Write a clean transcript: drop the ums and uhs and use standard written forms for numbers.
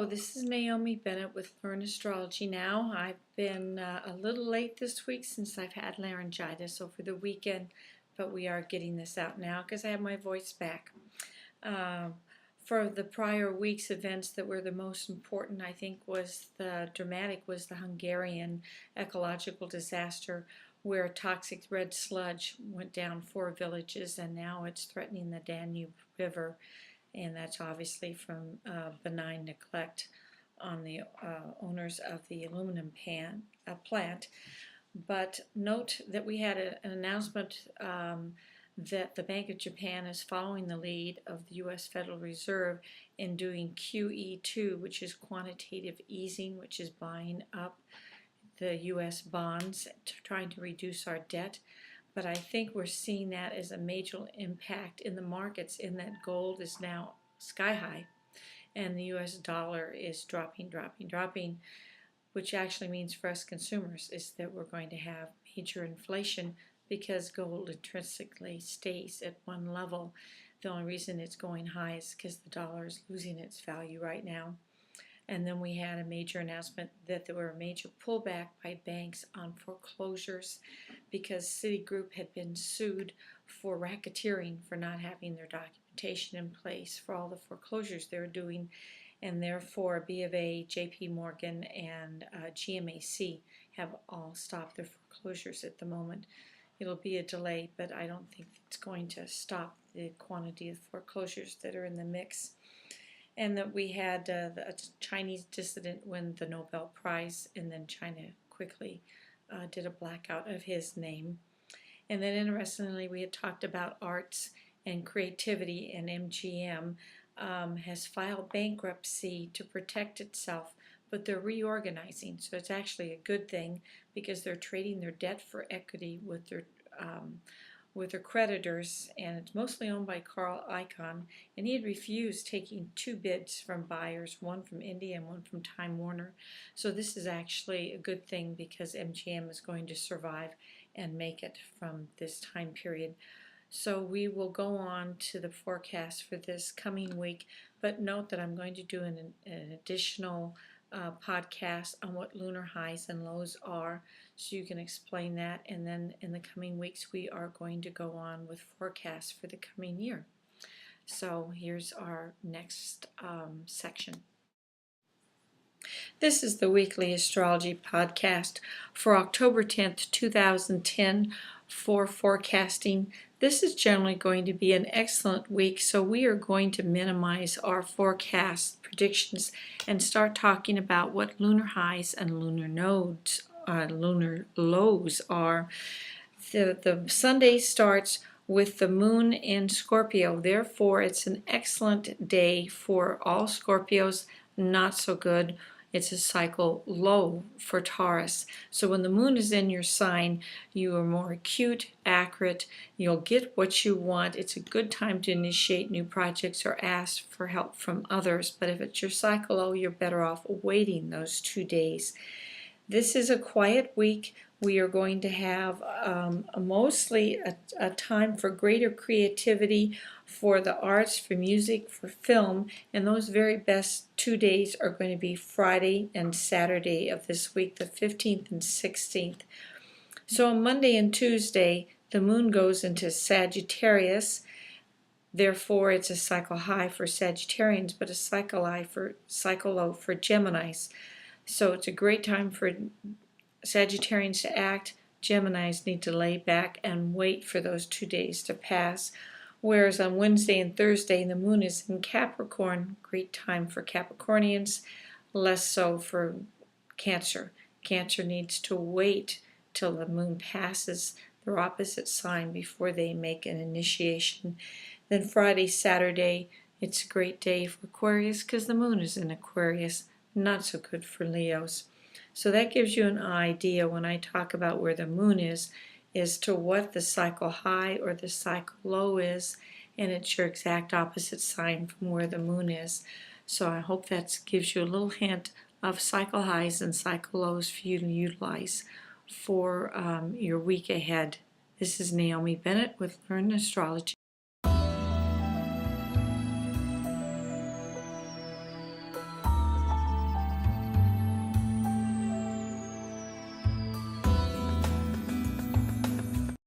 Hello, this is Naomi Bennett with Learn Astrology Now. I've been a little late this week since I've had laryngitis over the weekend, but we are getting this out now because I have my voice back. For the prior week's events that were the most important, I think was the Hungarian ecological disaster where toxic red sludge went down 4 villages and now it's threatening the Danube River. And that's obviously from benign neglect on the owners of the aluminum plant. But note that we had an announcement that the Bank of Japan is following the lead of the U.S. Federal Reserve in doing QE2, which is quantitative easing, which is buying up the U.S. bonds, trying to reduce our debt. But I think we're seeing that as a major impact in the markets in that gold is now sky high and the US dollar is dropping, which actually means for us consumers is that we're going to have major inflation because gold intrinsically stays at one level. The only reason it's going high is because the dollar is losing its value right now. And then we had a major announcement that there were a major pullback by banks on foreclosures because Citigroup had been sued for racketeering for not having their documentation in place for all the foreclosures they were doing. And therefore, B of A, JP Morgan, and GMAC have all stopped their foreclosures at the moment. It'll be a delay, but I don't think it's going to stop the quantity of foreclosures that are in the mix. And that we had a Chinese dissident win the Nobel Prize, and then China quickly did a blackout of his name. And then interestingly, we had talked about arts and creativity, and MGM has filed bankruptcy to protect itself, but they're reorganizing. So it's actually a good thing because they're trading their debt for equity with their creditors, and it's mostly owned by Carl Icahn, and he had refused taking 2 bids from buyers, one from India and one from Time Warner. So this is actually a good thing because MGM is going to survive and make it from this time period. So we will go on to the forecast for this coming week, but note that I'm going to do an additional podcast on what lunar highs and lows are, so you can explain that, and then in the coming weeks we are going to go on with forecasts for the coming year. So here's our next section. This is the weekly astrology podcast for October 10th, 2010 for forecasting. This is generally going to be an excellent week, so we are going to minimize our forecast predictions and start talking about what lunar highs and lunar lows are. The Sunday starts with the moon in Scorpio. Therefore, it's an excellent day for all Scorpios, not so good. It's a cycle low for Taurus. So when the moon is in your sign, you are more acute, accurate. You'll get what you want. It's a good time to initiate new projects or ask for help from others. But if it's your cycle low, you're better off waiting those 2 days. This is a quiet week. We are going to have mostly a time for greater creativity for the arts, for music, for film, and those very best 2 days are going to be Friday and Saturday of this week, the 15th and 16th. So on Monday and Tuesday, the moon goes into Sagittarius. Therefore, it's a cycle high for Sagittarians, but a cycle low for Geminis. So it's a great time for Sagittarians to act. Geminis need to lay back and wait for those 2 days to pass. Whereas on Wednesday and Thursday, the moon is in Capricorn. Great time for Capricornians, less so for Cancer. Cancer needs to wait till the moon passes their opposite sign before they make an initiation. Then Friday, Saturday, it's a great day for Aquarius because the moon is in Aquarius. Not so good for Leos. So that gives you an idea when I talk about where the moon is to what the cycle high or the cycle low is, and it's your exact opposite sign from where the moon is. So I hope that gives you a little hint of cycle highs and cycle lows for you to utilize for your week ahead. This is Naomi Bennett with Learn Astrology.